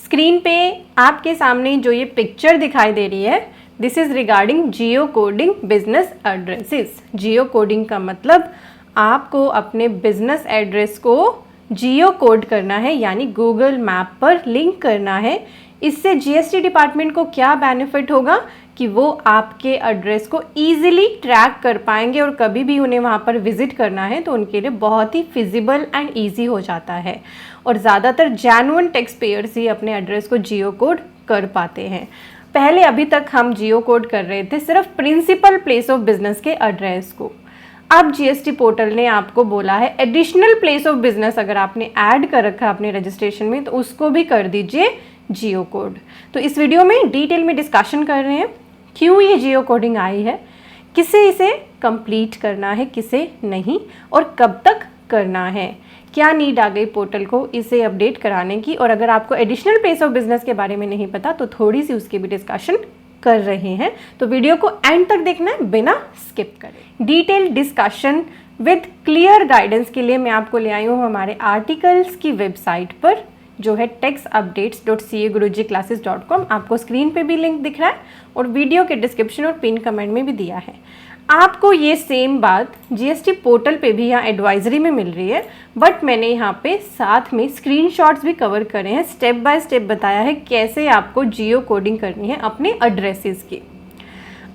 Screen पे आपके सामने जो ये पिक्चर दिखाई दे रही है, this is regarding Jio coding business addresses. Jio coding का मतलब आपको अपने बिजनेस एड्रेस को जियो कोड करना है, यानी गूगल मैप पर लिंक करना है। इससे जीएसटी डिपार्टमेंट को क्या बेनिफिट होगा कि वो आपके एड्रेस को ईजिली ट्रैक कर पाएंगे और कभी भी उन्हें वहाँ पर विजिट करना है तो उनके लिए बहुत ही फिजिबल एंड ईजी हो जाता है। और ज़्यादातर जेन्युइन टैक्स पेयर्स ही अपने एड्रेस को जियो कोड कर पाते हैं। पहले अभी तक हम जियो कोड कर रहे थे सिर्फ प्रिंसिपल प्लेस ऑफ बिजनेस के एड्रेस को। अब जीएसटी पोर्टल ने आपको बोला है एडिशनल प्लेस ऑफ बिजनेस अगर आपने ऐड कर रखा है अपने रजिस्ट्रेशन में तो उसको भी कर दीजिए जियो कोड। तो इस वीडियो में डिटेल में डिस्कशन कर रहे हैं क्यों ये जियो कोडिंग आई है, किसे इसे कंप्लीट करना है, किसे नहीं, और कब तक करना है, क्या नीड आ गई पोर्टल को इसे अपडेट कराने की, और अगर आपको एडिशनल प्लेस ऑफ बिजनेस के बारे में नहीं पता तो थोड़ी सी उसकी भी डिस्कशन कर रहे हैं। तो वीडियो को एंड तक देखना है बिना स्किप करे। Detail discussion with clear guidance के लिए मैं आपको ले आई हूँ हमारे आर्टिकल्स की वेबसाइट पर जो है taxupdates.cagurujiclasses.com। आपको स्क्रीन पे भी लिंक दिख रहा है और वीडियो के डिस्क्रिप्शन और पिन कमेंट में भी दिया है। आपको ये सेम बात जीएसटी पोर्टल पे भी यहाँ एडवाइजरी में मिल रही है, बट मैंने यहाँ पे साथ में स्क्रीनशॉट्स भी कवर करे हैं, स्टेप बाय स्टेप बताया है कैसे आपको जियो कोडिंग करनी है अपने एड्रेसेस की।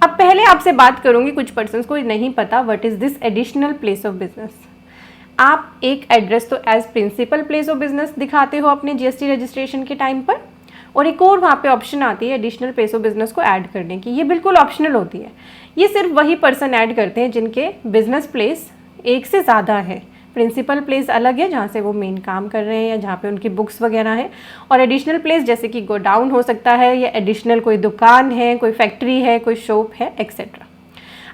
अब पहले आपसे बात करूँगी, कुछ पर्सन्स को नहीं पता what is this additional place of business. आप एक एड्रेस तो as principal place of business दिखाते हो अपने जीएसटी रजिस्ट्रेशन के टाइम पर, और एक और वहाँ पे ऑप्शन आती है एडिशनल प्लेस ऑफ बिजनेस को ऐड करने की। ये बिल्कुल ऑप्शनल होती है, ये सिर्फ वही पर्सन ऐड करते हैं जिनके बिजनेस प्लेस एक से ज़्यादा है। प्रिंसिपल प्लेस अलग है जहाँ से वो मेन काम कर रहे हैं या जहाँ पे उनकी बुक्स वगैरह हैं, और एडिशनल प्लेस जैसे कि गोडाउन हो सकता है या एडिशनल कोई दुकान है, कोई फैक्ट्री है, कोई शॉप है, एक्सेट्रा।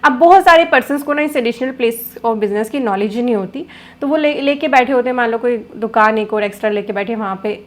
अब बहुत सारे पर्सन्स को ना इस एडिशनल प्लेस ऑफ बिजनेस की नॉलेज ही नहीं होती, तो वो लेके बैठे होते हैं। मान लो कोई दुकान एक और एक्स्ट्रा लेके बैठे, वहाँ पे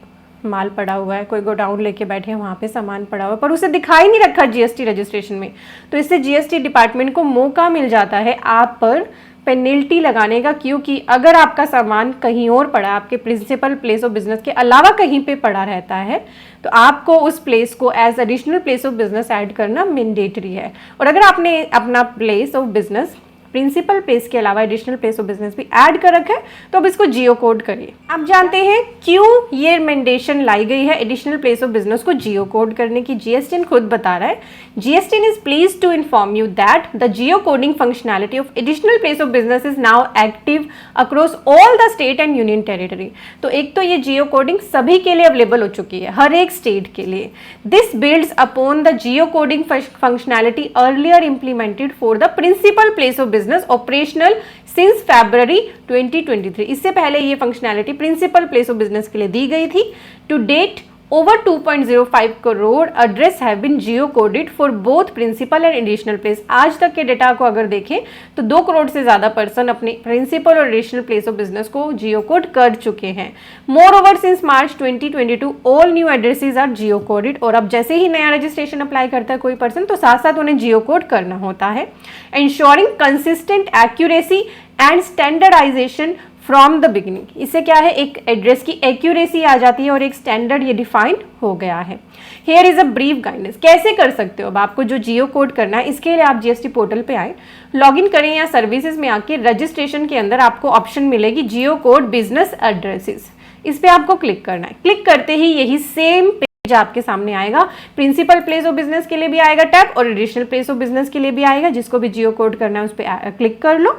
माल पड़ा हुआ है, कोई गोडाउन लेके बैठे हैं, वहाँ पे सामान पड़ा हुआ है, पर उसे दिखाई नहीं रखा जीएसटी रजिस्ट्रेशन में। तो इससे जीएसटी डिपार्टमेंट को मौका मिल जाता है आप पर पेनल्टी लगाने का, क्योंकि अगर आपका सामान कहीं और पड़ा, आपके प्रिंसिपल प्लेस ऑफ बिजनेस के अलावा कहीं पे पड़ा रहता है, तो आपको उस प्लेस को as additional place of business add करना मैंडेटरी है। और अगर आपने अपना place of business principal place के अलावा एडिशनल प्लेस ऑफ बिजनेस भी ऐड कर रखा है तो अब इसको जियो कोड करिए। आप जानते हैं क्यों ये मैंडेशन लाई गई है एडिशनल प्लेस ऑफ बिजनेस को जियो कोड करने की। जीएसटी खुद बता रहा है, GST is pleased to inform you that the Jio coding functionality of additional place of business is now active across all the state and union territory. तो एक तो ये जियो कोडिंग सभी के लिए अवेलेबल हो चुकी है, हर एक स्टेट के लिए। This builds upon the Jio coding functionality earlier implemented for the principal place of business operational since February 2023। इससे पहले ये functionality principal place of business के लिए दी गई थी। To date over 2.05 crore address have been geocoded for both principal and additional place. आज तक के डेटा को अगर देखें तो 2 करोड़ से ज्यादा पर्सन अपने प्रिंसिपल और एडिशनल प्लेस ऑफ बिजनेस को जियो कोड कर चुके हैं। Moreover since March 2022 all new addresses are geo coded. और अब जैसे ही नया रजिस्ट्रेशन अप्लाई करता है कोई पर्सन तो साथ साथ उन्हें जियो कोड करना होता है। Ensuring consistent accuracy and standardisation from the beginning. इससे क्या है, एक एड्रेस की एक्यूरेसी आ जाती है और एक स्टैंडर्ड ये डिफाइन हो गया है। Here is a brief guidance, कैसे कर सकते हो। अब आपको जो जियो कोड करना है इसके लिए आप जीएसटी पोर्टल पे आए, लॉगिन करें या सर्विसेज में आके रजिस्ट्रेशन के अंदर आपको ऑप्शन मिलेगी जियो कोड बिजनेस एड्रेसेस। इस पे आपको क्लिक करना है। क्लिक करते ही यही सेम आपके सामने आएगा, प्रिंसिपल प्लेस ऑफ बिजनेस के लिए भी आएगा टैब और एडिशनल प्लेस ऑफ बिजनेस के लिए भी आएगा। जिसको भी जियो कोड करना है उस पर क्लिक कर लो।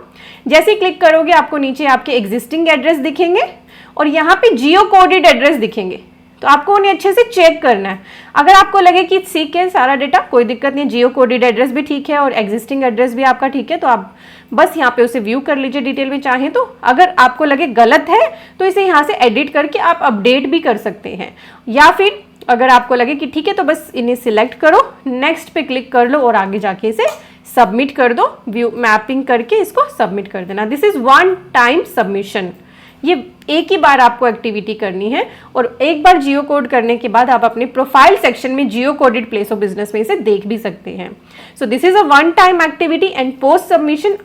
जैसे ही क्लिक करोगे आपको नीचे आपके एग्जिस्टिंग एड्रेस दिखेंगे और यहाँ पे जियो कोडेड एड्रेस दिखेंगे, तो आपको उन्हें अच्छे से चेक करना है। अगर आपको लगे कि ठीक है सारा डेटा, कोई दिक्कत नहीं, जियो कोडेड एड्रेस भी ठीक है और एग्जिस्टिंग एड्रेस भी आपका ठीक है, तो आप बस यहाँ पे उसे व्यू कर लीजिए डिटेल में चाहें तो। अगर आपको लगे गलत है तो इसे यहाँ से एडिट करके आप अपडेट भी कर सकते हैं, या फिर अगर आपको लगे कि ठीक है तो बस इन्हें सिलेक्ट करो, नेक्स्ट पे क्लिक कर लो और आगे जाके इसे सबमिट कर दो। व्यू मैपिंग करके इसको सबमिट कर देना। This is one time submission. ये एक ही बार आपको एक्टिविटी करनी है और एक बार जियो कोड करने के बाद आप अपने प्रोफाइल सेक्शन में geo coded place of business में इसे देख भी सकते हैं। So this is a one time activity and post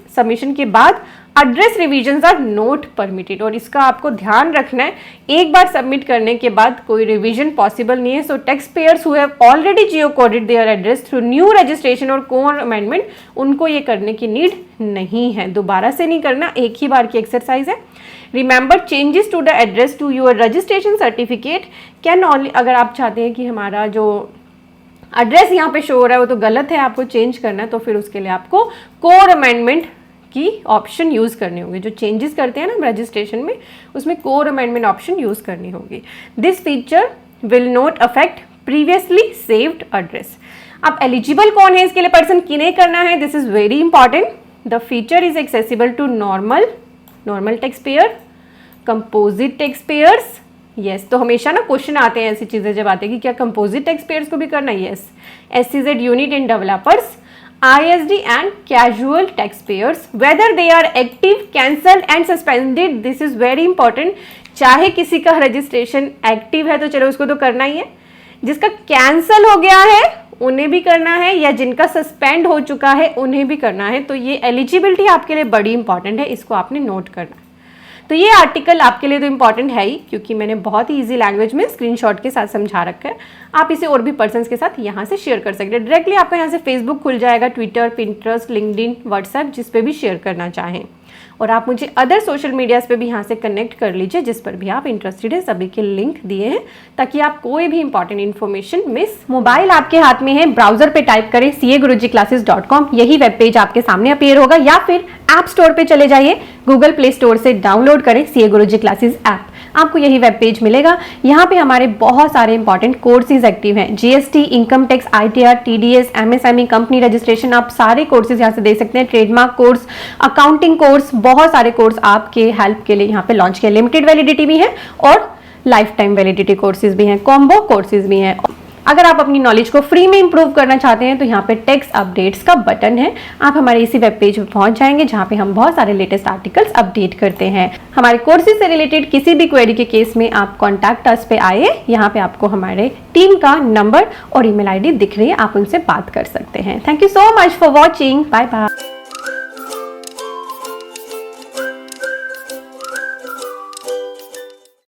submission के बाद address revisions are not permitted, और इसका आपको ध्यान रखना है, एक बार सबमिट करने के बाद कोई रिवीजन पॉसिबल नहीं है। So taxpayers who have already geo coded their address through new registration और कोर अमेंडमेंट, उनको ये करने की नीड नहीं है, दोबारा से नहीं करना, एक ही बार की एक्सरसाइज है। Remember changes to the address to your registration certificate can only, अगर आप चाहते हैं कि हमारा जो एड्रेस यहाँ पे शो हो रहा है वो तो गलत है, आपको चेंज करना है, तो फिर उसके लिए आपको कोर अमेंडमेंट की ऑप्शन यूज़ करने होंगे। जो चेंजेस करते हैं ना रजिस्ट्रेशन में, उसमें कोर अमेंडमेंट ऑप्शन यूज़ करनी होगी। This feature will not affect previously saved address. अब एलिजिबल कौन है इसके लिए, पर्सन किन्हें करना है, this is very important. The feature is accessible to normal taxpayer, composite taxpayers, yes. तो हमेशा ना क्वेश्चन आते हैं ऐसी चीज़ें जब आते हैं कि क्या कंपोजिट टैक्स पेयर्स को भी करना है, yes. SEZ unit and developers, ISD and casual taxpayers, whether they are active, cancelled and suspended, this is very important। चाहे किसी का रजिस्ट्रेशन एक्टिव है तो चलो उसको तो करना ही है, जिसका कैंसिल हो गया है उन्हें भी करना है, या जिनका सस्पेंड हो चुका है उन्हें भी करना है। तो ये एलिजिबिलिटी आपके लिए बड़ी इंपॉर्टेंट है, इसको आपने नोट करना है। तो ये आर्टिकल आपके लिए तो इंपॉर्टेंट है ही, क्योंकि मैंने बहुत ही इजी लैंग्वेज में स्क्रीनशॉट के साथ समझा रखा है। आप इसे और भी पर्सन्स के साथ यहाँ से शेयर कर सकते हैं। डायरेक्टली आपका यहाँ से फेसबुक खुल जाएगा, ट्विटर, पिंटरेस्ट, लिंक्डइन, व्हाट्सएप, जिस पे भी शेयर करना चाहें। और आप मुझे अदर सोशल मीडियाज़ पे भी यहाँ से कनेक्ट कर लीजिए, जिस पर भी आप इंटरेस्टेड है, सभी के लिंक दिए हैं ताकि आप कोई भी इंपॉर्टेंट इन्फॉर्मेशन मिस। मोबाइल आपके हाथ में है, ब्राउजर पे टाइप करें CAGurujiClasses.com, यही वेब पेज आपके सामने अपीयर होगा, या फिर ऐप स्टोर पे चले जाइए, गूगल प्ले स्टोर से डाउनलोड करें CA गुरुजी क्लासेस ऐप, आपको यही वेब पेज मिलेगा। यहाँ पे हमारे बहुत सारे इंपॉर्टेंट कोर्सेज एक्टिव हैं, GST, income tax, ITR, TDS, MSME, company registration, आप सारे कोर्सेज यहाँ से देख सकते हैं। ट्रेडमार्क कोर्स, अकाउंटिंग कोर्स, बहुत सारे कोर्स आपके हेल्प के लिए यहाँ पे लॉन्च किए। लिमिटेड वैलिडिटी भी है और लाइफ टाइम वैलिडिटी कोर्सेज भी हैं, कॉम्बो कोर्सेज भी हैं। अगर आप अपनी नॉलेज को फ्री में इंप्रूव करना चाहते हैं तो यहाँ पे टैक्स अपडेट्स का बटन है, आप हमारे इसी वेब पेज पर पहुंच जाएंगे जहाँ पे हम बहुत सारे लेटेस्ट आर्टिकल्स अपडेट करते हैं। हमारे कोर्सेज से रिलेटेड किसी भी क्वेरी के केस में आप कॉन्टैक्ट अस पे आए, यहाँ पे आपको हमारे टीम का नंबर और email ID दिख रही है, आप उनसे बात कर सकते हैं। Thank you so much for watching, bye bye.